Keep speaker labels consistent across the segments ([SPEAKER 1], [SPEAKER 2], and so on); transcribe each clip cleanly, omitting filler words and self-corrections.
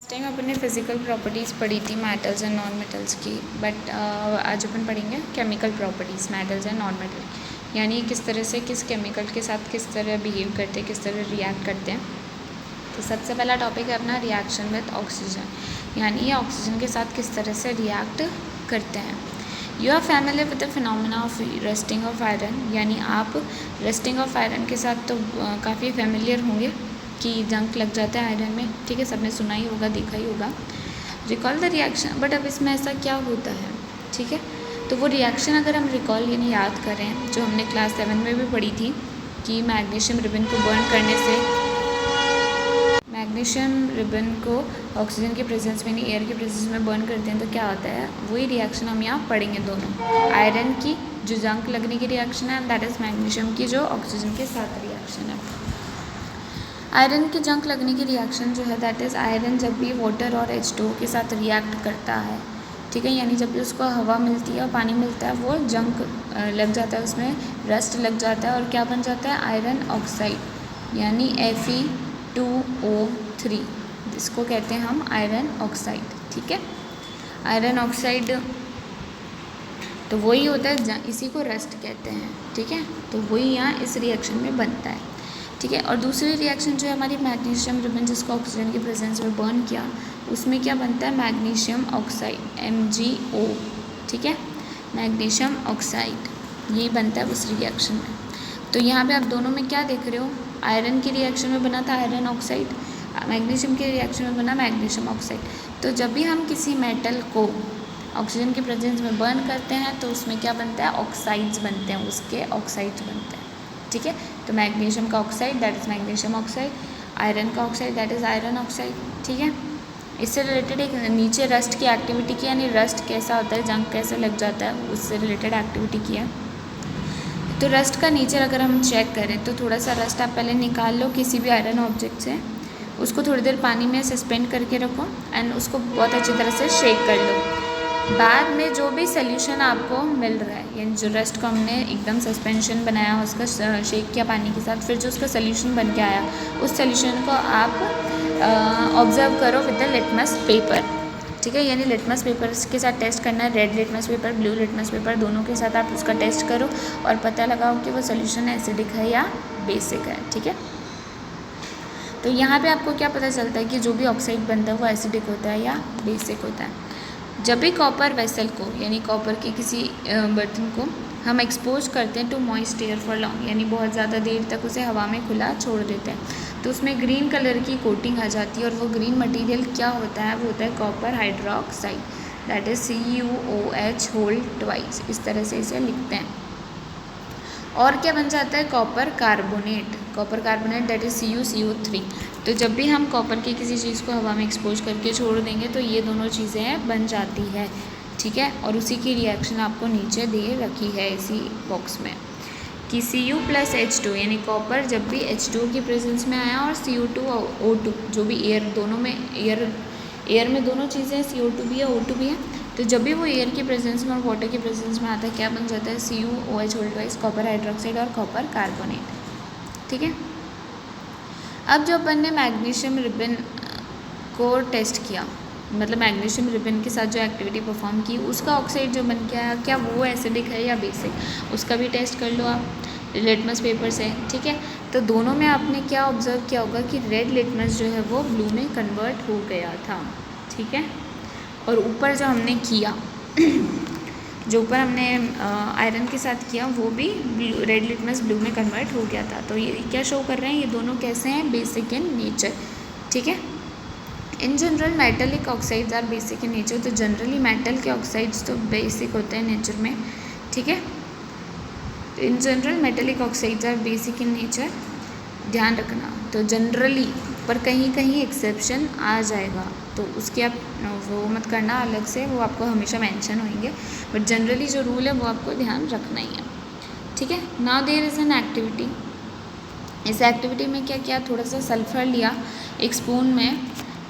[SPEAKER 1] Time अपन ने physical properties पढ़ी थी मेटल्स एंड नॉन मेटल्स की, बट आज अपन पढ़ेंगे chemical properties metals and non metal, यानी किस तरह से किस केमिकल के साथ किस तरह बिहेव करते हैं, किस तरह रिएक्ट करते हैं। तो सबसे पहला टॉपिक है अपना रिएक्शन विद ऑक्सीजन, यानी ये ऑक्सीजन के साथ किस तरह से रिएक्ट करते हैं। You are familiar with the phenomena of rusting of iron, यानी आप रस्टिंग ऑफ आयरन के साथ तो काफ़ी फेमिलियर होंगे कि जंक लग जाता है आयरन में, ठीक है, सबने सुना ही होगा, देखा ही होगा। रिकॉल द रिएक्शन, बट अब इसमें ऐसा क्या होता है, ठीक है। तो वो रिएक्शन अगर हम रिकॉल यानी याद करें, जो हमने क्लास 7 में भी पढ़ी थी कि मैग्नीशियम रिबन को बर्न करने से, मैग्नीशियम रिबन को ऑक्सीजन के प्रेजेंस में यानी एयर के प्रेजेंस में बर्न करते हैं तो क्या होता है, वही रिएक्शन हम यहाँ पढ़ेंगे दोनों। आयरन की जो जंक लगने की रिएक्शन है, दैट इज़ मैग्नीशियम की जो ऑक्सीजन के साथ रिएक्शन है। आयरन की जंक लगने की रिएक्शन जो है, दैट इज़ आयरन जब भी वाटर और H2O के साथ रिएक्ट करता है, ठीक है, यानी जब भी उसको हवा मिलती है और पानी मिलता है, वो जंक लग जाता है, उसमें रस्ट लग जाता है और क्या बन जाता है, आयरन ऑक्साइड यानी Fe2O3, जिसको कहते हैं हम आयरन ऑक्साइड, ठीक है। आयरन ऑक्साइड तो वही होता है, इसी को रस्ट कहते हैं, ठीक है। तो वही यहाँ इस रिएक्शन में बनता है, ठीक है। और दूसरी रिएक्शन जो है हमारी मैग्नीशियम रिबन, जिसको ऑक्सीजन के प्रेजेंस में बर्न किया, उसमें क्या बनता है, मैग्नीशियम ऑक्साइड MgO, ठीक है, मैग्नीशियम ऑक्साइड, यही बनता है उस रिएक्शन में। तो यहाँ पे आप दोनों में क्या देख रहे हो, आयरन की रिएक्शन में बना था आयरन ऑक्साइड, मैग्नीशियम के रिएक्शन में बना मैग्नीशियम ऑक्साइड। तो जब भी हम किसी मेटल को ऑक्सीजन के प्रेजेंस में बर्न करते हैं तो उसमें क्या बनता है, ऑक्साइड्स बनते हैं, उसके ऑक्साइड्स बनते हैं, ठीक है। तो मैग्नीशियम का oxide that is magnesium oxide, iron का oxide that is iron oxide, ठीक है। इससे रिलेटेड एक नीचे रस्ट की एक्टिविटी की, यानी रस्ट कैसा होता है, जंग कैसे लग जाता है, उससे रिलेटेड एक्टिविटी की है। तो रस्ट का नेचर अगर हम चेक करें तो थोड़ा सा रस्ट आप पहले निकाल लो किसी भी आयरन ऑब्जेक्ट से, उसको थोड़ी देर पानी में सस्पेंड करके रखो एंड उसको बहुत अच्छी तरह से शेक कर लो। बाद में जो भी सोल्यूशन आपको मिल रहा है, यानी जो रस्ट को हमने एकदम सस्पेंशन बनाया, उसका शेक किया पानी के साथ, फिर जो उसका सोल्यूशन बन के आया, उस सोल्यूशन को आप ऑब्जर्व करो विद द लिटमस पेपर, ठीक है। यानी लिटमस पेपर के साथ टेस्ट करना है, red litmus paper, blue litmus paper, दोनों के साथ आप उसका टेस्ट करो और पता लगाओ कि वो सोल्यूशन एसिडिक है या बेसिक है, ठीक है। तो यहाँ पे आपको क्या पता चलता है कि जो भी ऑक्साइड बनता है वो एसिडिक होता है या बेसिक होता है। जब भी कॉपर वेसल को, यानी कॉपर के किसी बर्तन को हम एक्सपोज करते हैं to moist air for long, यानी बहुत ज़्यादा देर तक उसे हवा में खुला छोड़ देते हैं, तो उसमें ग्रीन कलर की कोटिंग आ जाती है और वो ग्रीन मटेरियल क्या होता है, वो होता है copper hydroxide, that is CuOH whole twice, इस तरह से इसे लिखते हैं। और क्या बन जाता है, copper carbonate, copper carbonate that is CuCO3। तो जब भी हम कॉपर की किसी चीज़ को हवा में एक्सपोज करके छोड़ देंगे तो ये दोनों चीज़ें बन जाती है, ठीक है। और उसी की रिएक्शन आपको नीचे दे रखी है इसी बॉक्स में कि Cu + H2, यानी कॉपर जब भी H2O की प्रेजेंस में आया और CO2O2, जो भी एयर, दोनों में एयर में दोनों चीज़ें CO2 भी है O2 भी है, तो जब भी वो एयर की प्रेजेंस में और वाटर की प्रेजेंस में आता है, क्या बन जाता है, CuOH whole twice, copper hydroxide और कॉपर कार्बोनेट, ठीक है। अब जो अपन ने मैग्नीशियम रिबन को टेस्ट किया, मतलब मैग्नीशियम रिबन के साथ जो एक्टिविटी परफॉर्म की, उसका ऑक्साइड जो बन के आया, क्या वो एसिडिक है या बेसिक, उसका भी टेस्ट कर लो आप लिटमस पेपर से, ठीक है। तो दोनों में आपने क्या ऑब्जर्व किया होगा कि रेड लिटमस जो है वो ब्लू में कन्वर्ट हो गया था, ठीक है। और ऊपर जो हमने किया जो ऊपर हमने आयरन के साथ किया, वो भी रेड लिटमस ब्लू में कन्वर्ट हो गया था। तो ये क्या शो कर रहे हैं, ये दोनों कैसे हैं, बेसिक इन नेचर, ठीक है। In general metallic oxides are basic in nature, तो जनरली मेटल के ऑक्साइड्स तो बेसिक होते हैं नेचर में, ठीक है। In general metallic oxides are basic in nature, ध्यान रखना। तो जनरली, पर कहीं कहीं एक्सेप्शन आ जाएगा, तो उसके आप वो मत करना अलग से, वो आपको हमेशा मेंशन होंगे, बट जनरली जो रूल है वो आपको ध्यान रखना ही है, ठीक है। Now there is an activity, इस एक्टिविटी में क्या किया, थोड़ा सा सल्फ़र लिया एक स्पून में,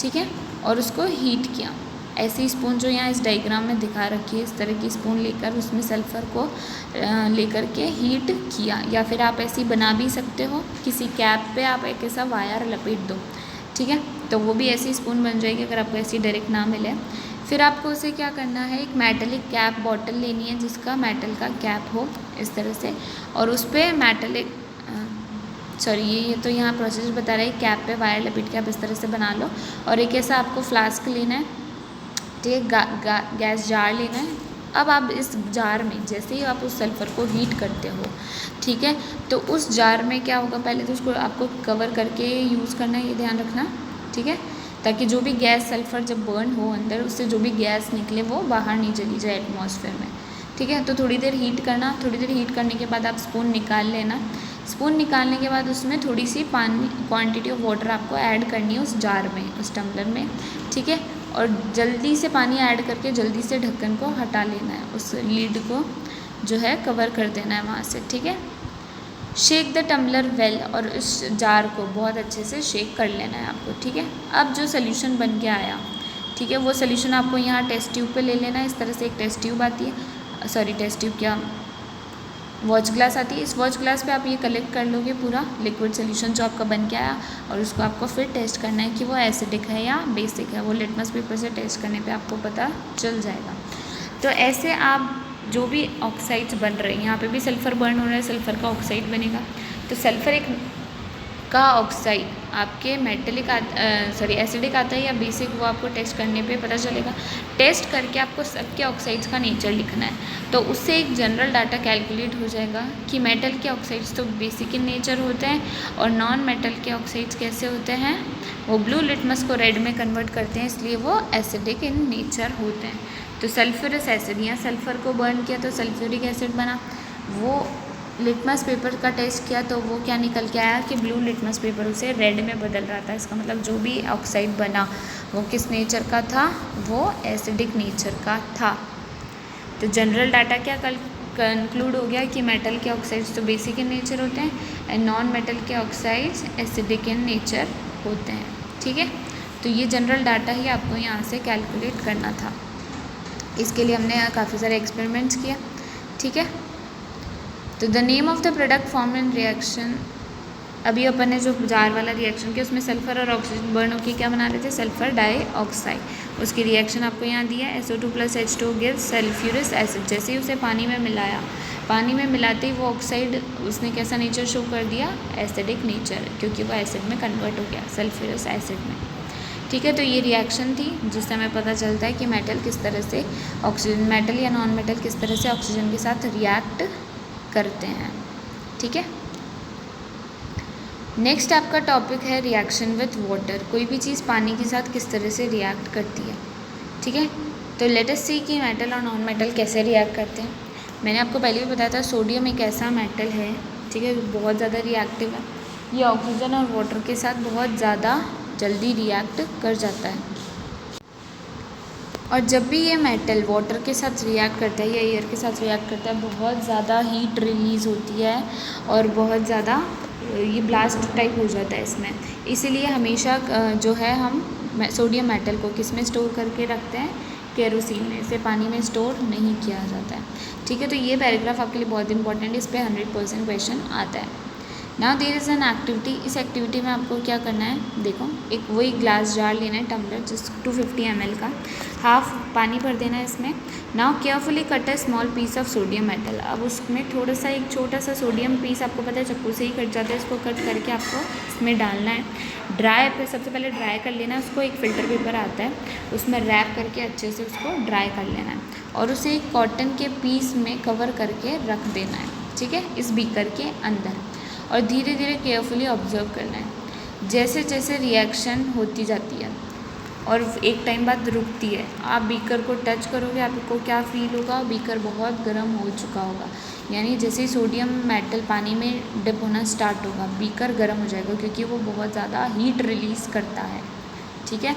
[SPEAKER 1] ठीक है, और उसको हीट किया। ऐसी स्पून जो यहाँ इस डायग्राम में दिखा रखी है, इस तरह की स्पून लेकर उसमें सल्फ़र को लेकर के हीट किया, या फिर आप ऐसी बना भी सकते हो, किसी कैप पे आप एक ऐसा वायर लपेट दो, ठीक है, तो वो भी ऐसी स्पून बन जाएगी अगर आपको ऐसी डायरेक्ट ना मिले। फिर आपको उसे क्या करना है, एक मेटलिक कैप बॉटल लेनी है जिसका मेटल का कैप हो इस तरह से, और उस पर मेटलिक ये तो यहाँ प्रोसेस बता रहा है, कैप पे वायर लपेट के आप इस तरह से बना लो। और एक ऐसा आपको फ्लास्क लेना है, ठीक है, गैस जार लेना है। अब आप इस जार में जैसे ही आप उस सल्फ़र को हीट करते हो, ठीक है, तो उस जार में क्या होगा, पहले तो उसको आपको कवर करके यूज़ करना है, ये ध्यान रखना, ठीक है, ताकि जो भी गैस सल्फ़र जब बर्न हो अंदर, उससे जो भी गैस निकले वो बाहर नहीं चली जाए एटमॉस्फेयर में, ठीक है। तो थोड़ी देर हीट करना, थोड़ी देर हीट करने के बाद आप स्पून निकाल लेना। स्पून निकालने के बाद उसमें थोड़ी सी पानी क्वांटिटी ऑफ वाटर आपको ऐड करनी है उस जार में, उस टम्बलर में, ठीक है। और जल्दी से पानी ऐड करके जल्दी से ढक्कन को हटा लेना है, उस लीड को जो है कवर कर देना है वहाँ से, ठीक है। शेक द टम्बलर वेल, और इस जार को बहुत अच्छे से शेक कर लेना है आपको, ठीक है। अब जो सोल्यूशन बन के आया, ठीक है, वो सोल्यूशन आपको यहाँ टेस्ट ट्यूब पे ले लेना है। इस तरह से एक टेस्ट ट्यूब आती है, टेस्ट ट्यूब क्या, वॉच ग्लास आती है। इस वॉच ग्लास पे आप ये कलेक्ट कर लोगे पूरा लिक्विड सोल्यूशन जो आपका बन के आया, और उसको आपको फिर टेस्ट करना है कि वो एसिडिक है या बेसिक है। वो लिटमस पेपर से टेस्ट करने पे आपको पता चल जाएगा। तो ऐसे आप जो भी ऑक्साइड्स बन रहे हैं, यहाँ पे भी सल्फ़र बर्न हो रहा है, सल्फ़र का ऑक्साइड बनेगा। तो सल्फ़र का ऑक्साइड आपके मेटलिक एसिडिक आता है या बेसिक, वो आपको टेस्ट करने पे पता चलेगा। टेस्ट करके आपको सबके ऑक्साइड्स का नेचर लिखना है, तो उससे एक जनरल डाटा कैलकुलेट हो जाएगा कि मेटल के ऑक्साइड्स तो बेसिक इन नेचर होते हैं, और नॉन मेटल के ऑक्साइड्स कैसे होते हैं, वो ब्लू लिटमस को रेड में कन्वर्ट करते हैं, इसलिए वो एसिडिक इन नेचर होते हैं। तो सल्फ्यूरस एसिड, यहाँ सल्फ़र को बर्न किया तो सल्फ्यूरिक एसिड बना, वो लिटमस पेपर का टेस्ट किया तो वो क्या निकल के आया कि ब्लू लिटमस पेपर उसे रेड में बदल रहा था। इसका मतलब जो भी ऑक्साइड बना वो किस नेचर का था, वो एसिडिक नेचर का था। तो जनरल डाटा क्या कंक्लूड हो गया कि मेटल के ऑक्साइड्स तो बेसिक इन नेचर होते हैं, एंड नॉन मेटल के ऑक्साइड्स एसिडिक इन नेचर होते हैं, ठीक है। तो ये जनरल डाटा ही आपको यहाँ से कैलकुलेट करना था। इसके लिए हमने काफ़ी सारे एक्सपेरिमेंट्स किया, ठीक है। तो the name of the product form in reaction, अभी अपन ने जो जार वाला रिएक्शन किया उसमें सल्फ़र और ऑक्सीजन बर्न होकर क्या बना रहे थे, सल्फ़र डाइऑक्साइड। उसकी रिएक्शन आपको यहाँ दिया है, SO2 + H2 gives sulphurous acid. जैसे ही उसे पानी में मिलाया, पानी में मिलाते ही वो ऑक्साइड उसने कैसा नेचर शो कर दिया, एसिडिक नेचर, क्योंकि वो एसिड में कन्वर्ट हो गया, सल्फ्यूरस एसिड में, ठीक है। तो ये रिएक्शन थी जिससे हमें पता चलता है कि मेटल किस तरह से ऑक्सीजन, मेटल या नॉन मेटल किस तरह से ऑक्सीजन के साथ रिएक्ट करते हैं, ठीक है। नेक्स्ट आपका टॉपिक है रिएक्शन विथ वाटर। कोई भी चीज़ पानी के साथ किस तरह से रिएक्ट करती है, ठीक है। तो लेट अस सी कि मेटल और नॉन मेटल कैसे रिएक्ट करते हैं। मैंने आपको पहले भी बताया था, सोडियम एक ऐसा मेटल है, ठीक है, बहुत ज़्यादा रिएक्टिव है। ये ऑक्सीजन और वाटर के साथ बहुत ज़्यादा जल्दी रिएक्ट कर जाता है, और जब भी ये मेटल वाटर के साथ रिएक्ट करता है या एयर के साथ रिएक्ट करता है, बहुत ज़्यादा हीट रिलीज़ होती है और बहुत ज़्यादा ये ब्लास्ट टाइप हो जाता है इसमें। इसीलिए हमेशा जो है हम सोडियम मेटल को किस में स्टोर करके रखते हैं, केरोसिन में। इसे पानी में स्टोर नहीं किया जाता है, ठीक है। तो ये पैराग्राफ आपके लिए बहुत इंपॉर्टेंट है, इस पर 100% क्वेश्चन आता है। Now there is an activity. इस एक्टिविटी में आपको क्या करना है, देखो, एक वही ग्लास जार लेना है, टम्बलर, जिस 250 ml का, हाफ पानी भर देना है इसमें। Now carefully cut a small piece of sodium metal. अब उसमें थोड़ा सा, एक छोटा सा सोडियम पीस, आपको पता है चक्कू से ही कट जाता है, इसको कट करके आपको इसमें डालना है। ड्राई पे सबसे पहले ड्राई कर लेना है उसको, एक फ़िल्टर पेपर आता है उसमें रैप करके अच्छे से उसको ड्राई कर लेना है, और उसे एक कॉटन के पीस में कवर करके रख देना है, ठीक है, इस बीकर के अंदर। और धीरे धीरे केयरफुली ऑब्जर्व करना है जैसे जैसे रिएक्शन होती जाती है और एक टाइम बाद रुकती है। आप बीकर को टच करोगे, आपको क्या फील होगा, बीकर बहुत गर्म हो चुका होगा, यानी जैसे ही सोडियम मेटल पानी में डिप होना स्टार्ट होगा, बीकर गर्म हो जाएगा, क्योंकि वो बहुत ज़्यादा हीट रिलीज़ करता है, ठीक है।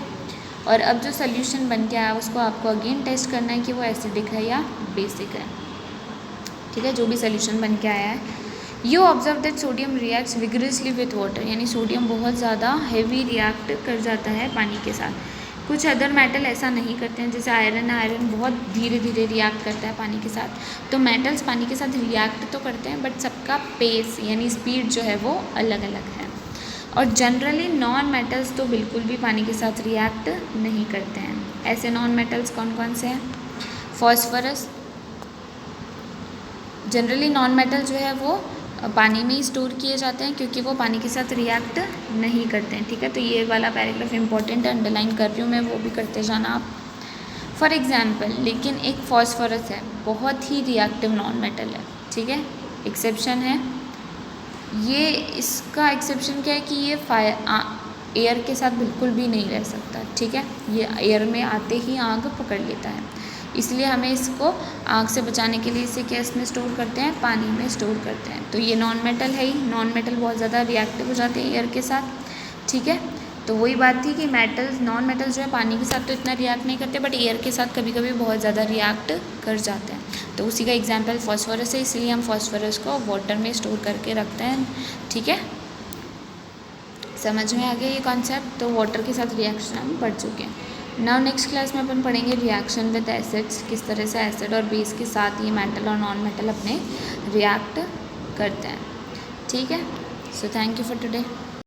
[SPEAKER 1] और अब जो सोल्यूशन बन के आया उसको आपको अगेन टेस्ट करना है कि वो एसिडिक है या बेसिक है, ठीक है। जो भी सोल्यूशन बन के आया है, you observe that sodium reacts vigorously with water, यानी सोडियम बहुत ज़्यादा हैवी रिएक्ट कर जाता है पानी के साथ। कुछ अदर मेटल ऐसा नहीं करते हैं, जैसे आयरन बहुत धीरे धीरे रिएक्ट करता है पानी के साथ। तो मेटल्स पानी के साथ रिएक्ट तो करते हैं, बट सबका पेस यानी स्पीड जो है वो अलग अलग है। और जनरली नॉन मेटल्स तो बिल्कुल भी पानी के साथ रिएक्ट नहीं करते हैं। ऐसे नॉन मेटल्स कौन कौन से हैं? फॉस्फोरस, जनरली नॉन मेटल जो है वो पानी में ही स्टोर किए जाते हैं क्योंकि वो पानी के साथ रिएक्ट नहीं करते हैं। ठीक है, तो ये वाला पैराग्राफ इंपॉर्टेंट है, अंडरलाइन कर रही हूँ मैं, वो भी करते जाना आप। फॉर एग्जाम्पल, लेकिन एक फॉस्फोरस है, बहुत ही रिएक्टिव नॉन मेटल है। ठीक है, एक्सेप्शन है ये, इसका एक्सेप्शन क्या है कि ये एयर के साथ बिल्कुल भी नहीं रह सकता। ठीक है, ये एयर में आते ही आग पकड़ लेता है, इसलिए हमें इसको आग से बचाने के लिए इसे गैस में स्टोर करते हैं, पानी में स्टोर करते हैं। तो ये नॉन मेटल है ही, नॉन मेटल बहुत ज़्यादा रिएक्टिव हो जाते हैं एयर के साथ। ठीक है, तो वही बात थी कि मेटल्स, नॉन मेटल्स जो है पानी के साथ तो इतना रिएक्ट नहीं करते, बट एयर के साथ कभी कभी बहुत ज़्यादा रिएक्ट कर जाते हैं। तो उसी का एग्जाम्पल फॉस्फोरस है, इसलिए हम फॉस्फोरस को वाटर में स्टोर करके रखते हैं। ठीक है, समझ में आ गया ये कॉन्सेप्ट? तो वाटर के साथ रिएक्शन हम पढ़ चुके हैं। नाउ नेक्स्ट क्लास में अपन पढ़ेंगे रिएक्शन विद एसिड्स, किस तरह से एसिड और बेस के साथ ये मेटल और नॉन मेटल अपने रिएक्ट करते हैं। ठीक है, so thank you for today.